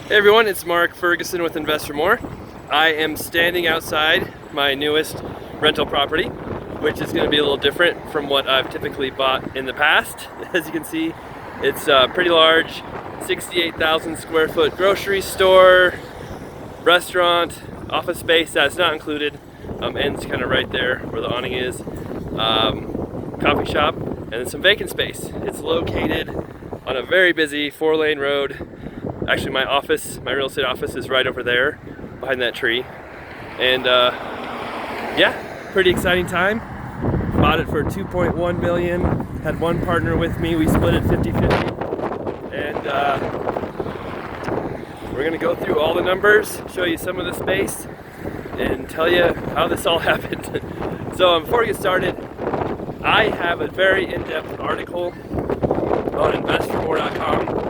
Hey everyone, it's Mark Ferguson with Invest for More. I am standing outside my newest rental property, which is going to be a little different from what I've typically bought in the past. As you can see, it's a pretty large 68,000 square foot grocery store, restaurant, office space that's not included, ends kind of right there where the awning is, coffee shop, and then some vacant space. It's located on a very busy 4-lane road. Actually, my real estate office is right over there behind that tree. And yeah, pretty exciting time. Bought it for $2.1 million. Had one partner with me. We split it 50-50. And we're gonna go through all the numbers, show you some of the space, and tell you how this all happened. So before we get started, I have a very in-depth article on investformore.com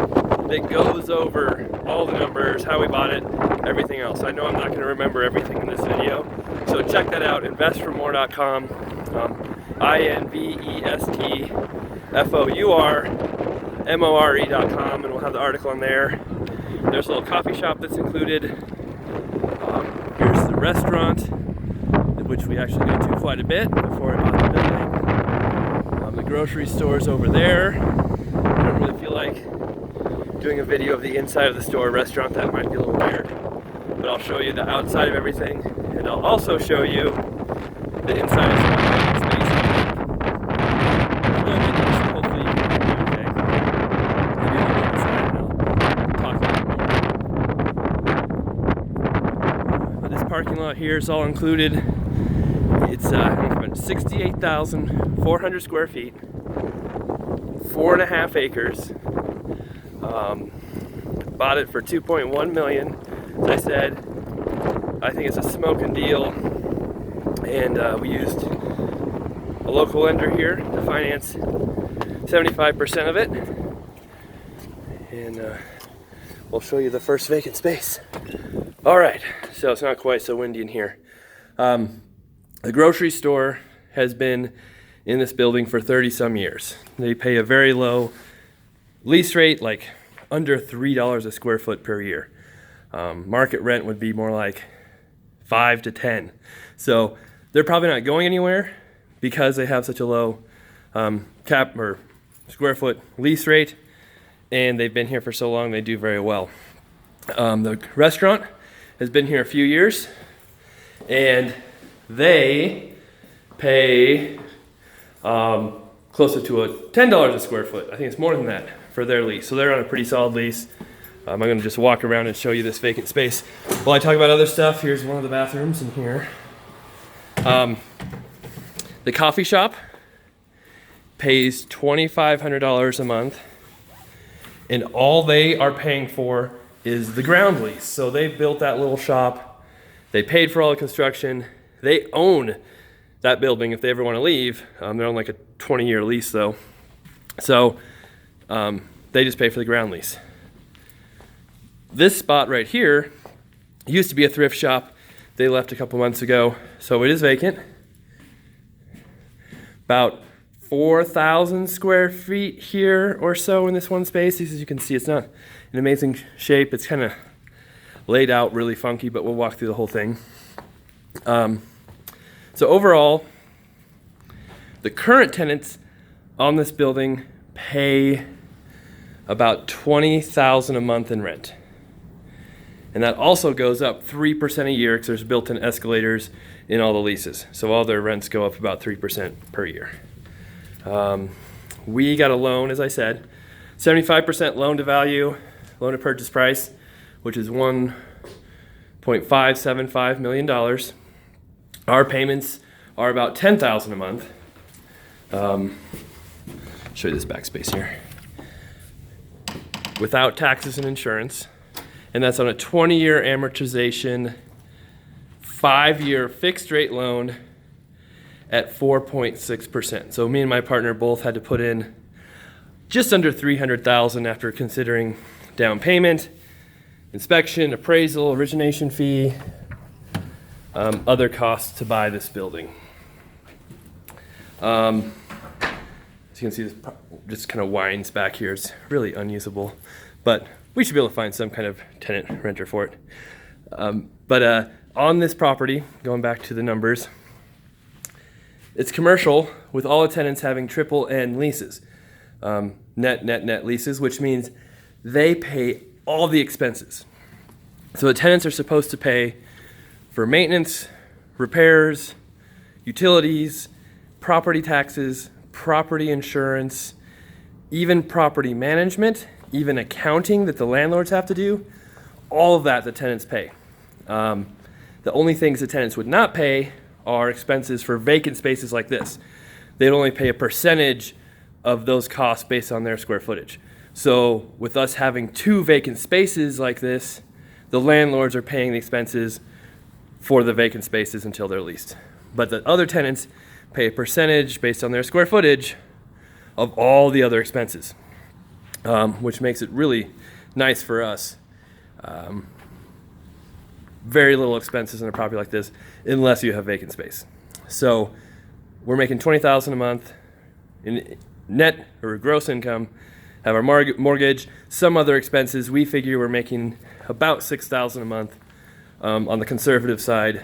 that goes over all the numbers, how we bought it, everything else. I know I'm not going to remember everything in this video, so check that out, investformore.com, investformore.com, and we'll have the article on there. There's a little coffee shop that's included. Here's the restaurant, which we actually went to quite a bit before I bought the building. The grocery store's over there. I don't really feel like doing a video of the inside of the store restaurant. That might be a little weird, but I'll show you the outside of everything, and I'll also show you the inside of some space. Hopefully you can do okay. Maybe I'll go inside and I'll talk a little more. But this parking lot here is all included. It's 68,400 square feet, 4.5 acres. Bought it for $2.1 million. As I said, I think it's a smoking deal, and we used a local lender here to finance 75% of it, and we'll show you the first vacant space. All right, so it's not quite so windy in here. The grocery store has been in this building for 30 some years. They pay a very low lease rate, like under $3 a square foot per year. Market rent would be more like 5 to 10. So they're probably not going anywhere because they have such a low cap or square foot lease rate, and they've been here for so long. They do very well. The restaurant has been here a few years, and they pay closer to $10 a square foot. I think it's more than that for their lease. So they're on a pretty solid lease. I'm going to just walk around and show you this vacant space. While I talk about other stuff, here's one of the bathrooms in here. The coffee shop pays $2,500 a month, and all they are paying for is the ground lease. So they built that little shop. They paid for all the construction. They own that building if they ever want to leave. They're on like a 20-year lease though. So they just pay for the ground lease. This spot right here used to be a thrift shop. They left a couple months ago, so it is vacant. About 4,000 square feet here or so in this one space. As you can see, it's not an amazing shape. It's kind of laid out really funky, but we'll walk through the whole thing. So overall, the current tenants on this building pay about $20,000 a month in rent. And that also goes up 3% a year because there's built-in escalators in all the leases. So all their rents go up about 3% per year. We got a loan, as I said, 75% loan to value, loan to purchase price, which is $1.575 million. Our payments are about $10,000 a month. Show you this back space here. Without taxes and insurance. And that's on a 20-year amortization, 5-year fixed rate loan at 4.6%. So me and my partner both had to put in just under $300,000 after considering down payment, inspection, appraisal, origination fee, other costs to buy this building. As you can see, this just kind of winds back here. It's really unusable, but we should be able to find some kind of tenant renter for it. But on this property, going back to the numbers, it's commercial with all the tenants having triple N leases, net leases, which means they pay all the expenses. So the tenants are supposed to pay for maintenance, repairs, utilities, property taxes, property insurance, even property management, even accounting that the landlords have to do. All of that the tenants pay. The only things the tenants would not pay are expenses for vacant spaces like this. They'd only pay a percentage of those costs based on their square footage. So with us having 2 vacant spaces like this, the landlords are paying the expenses for the vacant spaces until they're leased. But the other tenants pay a percentage based on their square footage of all the other expenses, which makes it really nice for us. Very little expenses in a property like this unless you have vacant space. So we're making $20,000 a month in net or gross income, have our mortgage, some other expenses. We figure we're making about $6,000 a month on the conservative side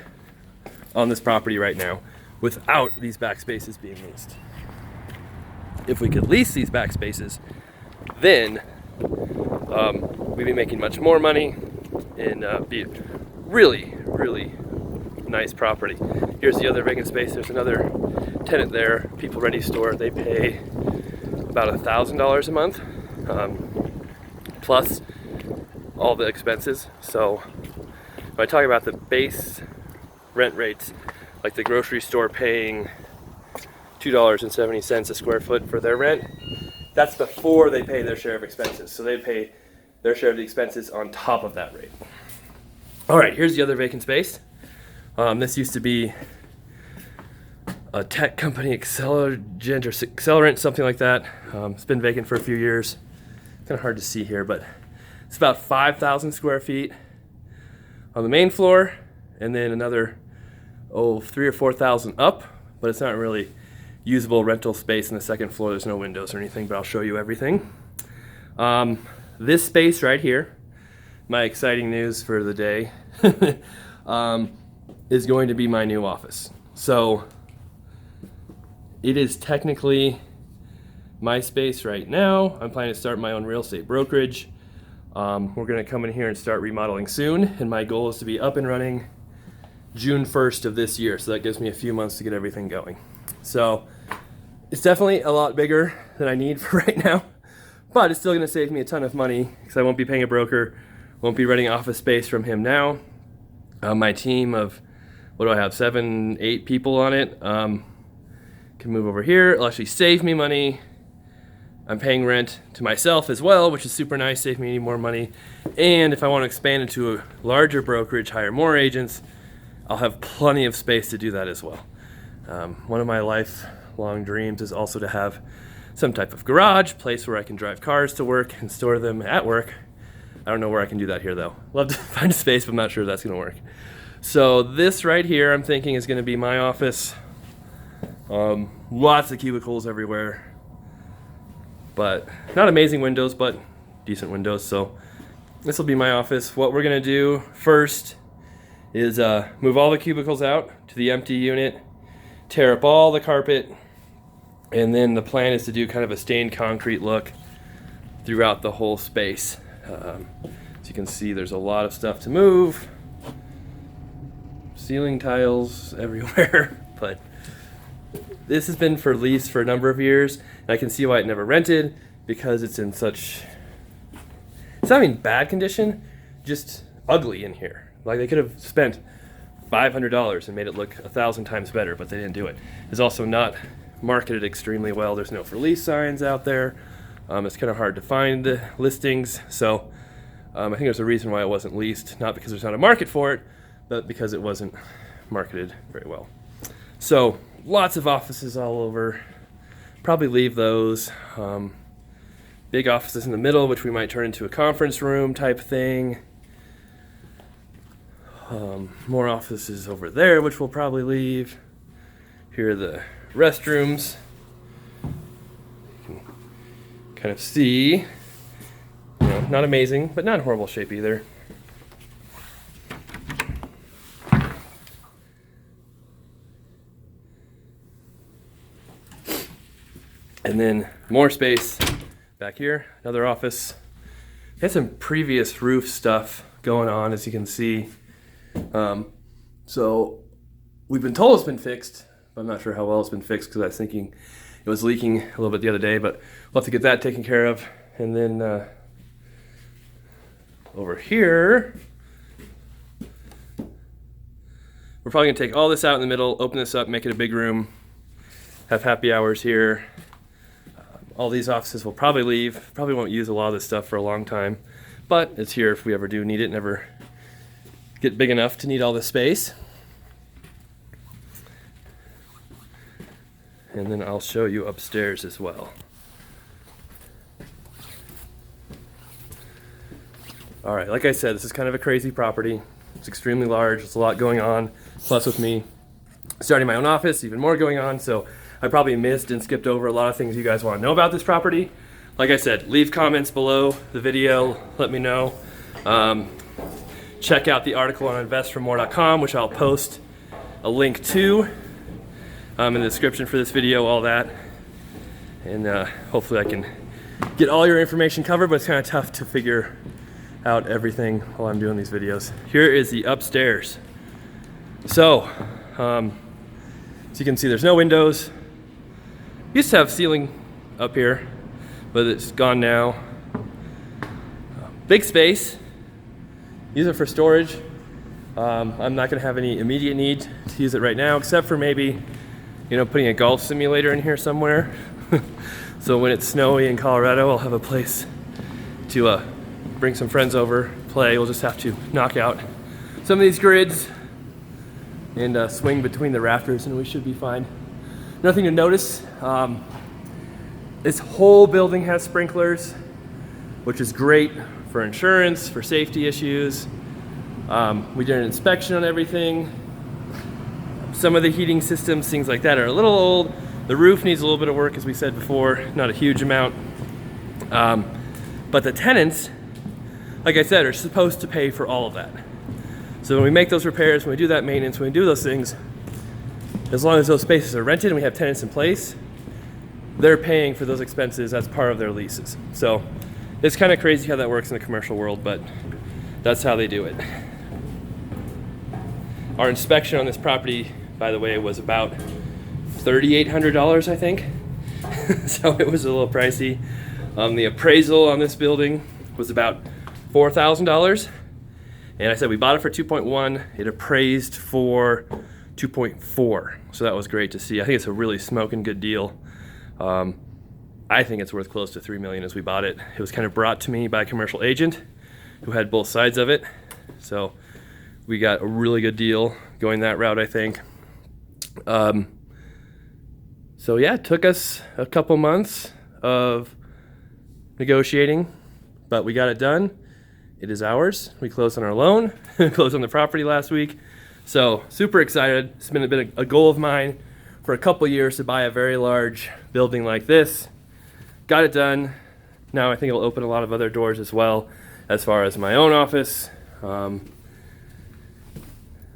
on this property right now without these back spaces being leased. If we could lease these back spaces, then we'd be making much more money and be really, really nice property. Here's the other vacant space. There's another tenant there, People Ready store. They pay about $1,000 a month, plus all the expenses. So when I talk about the base rent rates, like the grocery store paying $2.70 a square foot for their rent, that's before they pay their share of expenses. So they pay their share of the expenses on top of that rate. All right, here's the other vacant space. This used to be a tech company, Accelerant, something like that. It's been vacant for a few years. Kind of hard to see here, but it's about 5,000 square feet on the main floor, and then another 3,000 or 4,000 up, but it's not really usable rental space in the second floor. There's no windows or anything, but I'll show you everything. This space right here, my exciting news for the day, is going to be my new office. So it is technically my space right now. I'm planning to start my own real estate brokerage. We're going to come in here and start remodeling soon, and my goal is to be up and running June 1st of this year. So that gives me a few months to get everything going. So it's definitely a lot bigger than I need for right now, but it's still going to save me a ton of money because I won't be paying a broker, won't be renting office space from him now. My team of, what do I have, 7, 8 people on it, can move over here. It'll actually save me money. I'm paying rent to myself as well, which is super nice, save me more money. And if I want to expand into a larger brokerage, hire more agents, I'll have plenty of space to do that as well. One of my lifelong dreams is also to have some type of garage, place where I can drive cars to work and store them at work. I don't know where I can do that here though. Love to find a space, but I'm not sure that's gonna work. So this right here, I'm thinking is gonna be my office. Lots of cubicles everywhere, but not amazing windows, but decent windows. So this will be my office. What we're gonna do first is move all the cubicles out to the empty unit, tear up all the carpet, and then the plan is to do kind of a stained concrete look throughout the whole space. As you can see, there's a lot of stuff to move. Ceiling tiles everywhere, but this has been for lease for a number of years, and I can see why it never rented, because it's in such, it's not even bad condition, just ugly in here. Like they could have spent $500 and made it look 1,000 times better, but they didn't do it. It's also not marketed extremely well. There's no for lease signs out there. It's kind of hard to find the listings, so I think there's a reason why it wasn't leased, not because there's not a market for it, but because it wasn't marketed very well. So lots of offices all over. Probably leave those. Big offices in the middle, which we might turn into a conference room type thing. More offices over there, which we'll probably leave. Here are the restrooms. You can kind of see. And know, not amazing, but not in horrible shape either. And then more space back here, another office. Had some previous roof stuff going on, as you can see. So we've been told it's been fixed, but I'm not sure how well it's been fixed because I was thinking it was leaking a little bit the other day, but we'll have to get that taken care of. And then over here, we're probably gonna take all this out in the middle, open this up, make it a big room, have happy hours here. All these offices will probably leave. Probably won't use a lot of this stuff for a long time, but it's here if we ever do need it, never get big enough to need all this space. And then I'll show you upstairs as well. All right, like I said, this is kind of a crazy property. It's extremely large, there's a lot going on. Plus with me starting my own office, even more going on, so I probably missed and skipped over a lot of things you guys want to know about this property. Like I said, leave comments below the video, let me know. Check out the article on investformore.com, which I'll post a link to in the description for this video, all that. And hopefully I can get all your information covered, but it's kind of tough to figure out everything while I'm doing these videos. Here is the upstairs. So, as you can see, there's no windows. Used to have ceiling up here, but it's gone now. Big space. Use it for storage. I'm not gonna have any immediate need to use it right now, except for maybe, you know, putting a golf simulator in here somewhere. So when it's snowy in Colorado, I'll have a place to bring some friends over, play. We'll just have to knock out some of these grids and swing between the rafters and we should be fine. Nothing to notice. This whole building has sprinklers, which is great for insurance, for safety issues. We did an inspection on everything. Some of the heating systems, things like that, are a little old. The roof needs a little bit of work, as we said before, not a huge amount. But the tenants, like I said, are supposed to pay for all of that. So when we make those repairs, when we do that maintenance, when we do those things, as long as those spaces are rented and we have tenants in place, they're paying for those expenses as part of their leases. So it's kind of crazy how that works in the commercial world, but that's how they do it. Our inspection on this property, by the way, was about $3,800, I think. So it was a little pricey. The appraisal on this building was about $4,000. And I said we bought it for 2.1. It appraised for 2.4. So that was great to see. I think it's a really smoking good deal. I think it's worth close to $3 million as we bought it. It was kind of brought to me by a commercial agent who had both sides of it. So we got a really good deal going that route, I think. So yeah, it took us a couple months of negotiating, but we got it done. It is ours. We closed on our loan, closed on the property last week. So super excited. It's been a goal of mine for a couple years to buy a very large building like this. Got it done. Now I think it'll open a lot of other doors as well, as far as my own office.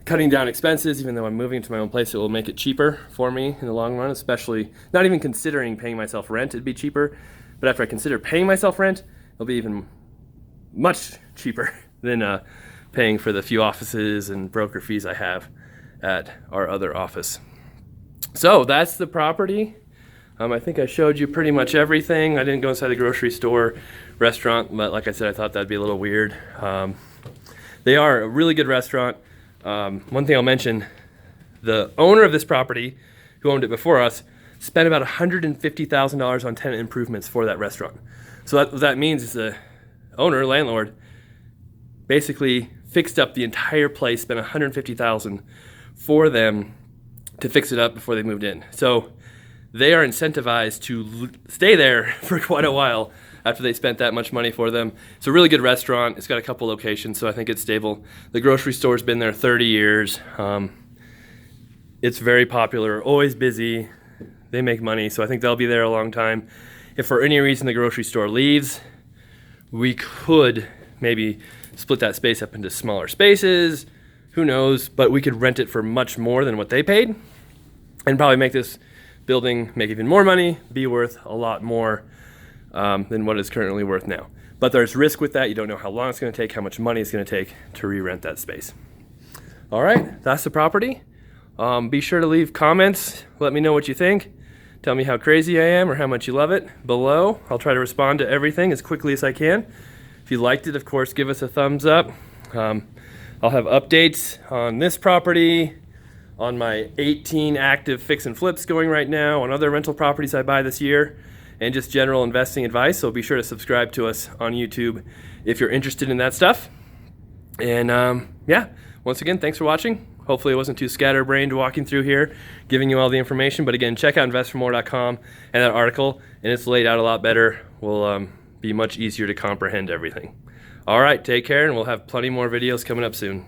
Cutting down expenses, even though I'm moving to my own place, it will make it cheaper for me in the long run, especially not even considering paying myself rent, it'd be cheaper. But after I consider paying myself rent, it'll be even much cheaper than paying for the few offices and broker fees I have at our other office. So that's the property. I think I showed you pretty much everything. I didn't go inside the grocery store, restaurant, but like I said, I thought that'd be a little weird. They are a really good restaurant. One thing I'll mention, the owner of this property, who owned it before us, spent about $150,000 on tenant improvements for that restaurant. So what that means is the owner, landlord, basically fixed up the entire place, spent $150,000 for them to fix it up before they moved in. So they are incentivized to stay there for quite a while after they spent that much money for them. It's a really good restaurant. It's got a couple locations, so I think it's stable. The grocery store's been there 30 years. It's very popular, always busy. They make money, so I think they'll be there a long time. If for any reason the grocery store leaves, we could maybe split that space up into smaller spaces, who knows, but we could rent it for much more than what they paid and probably make this building make even more money, be worth a lot more than what it's currently worth now. But there's risk with that. You don't know how long it's going to take, how much money it's going to take to re-rent that space. All right, that's the property. Be sure to leave comments. Let me know what you think. Tell me how crazy I am or how much you love it below. I'll try to respond to everything as quickly as I can. If you liked it, of course, give us a thumbs up. I'll have updates on this property, on my 18 active fix and flips going right now, on other rental properties I buy this year, and just general investing advice. So be sure to subscribe to us on YouTube if you're interested in that stuff. And yeah, once again, thanks for watching. Hopefully it wasn't too scatterbrained walking through here, giving you all the information. But again, check out investformore.com and that article, and it's laid out a lot better. Will be much easier to comprehend everything. All right, take care, and we'll have plenty more videos coming up soon.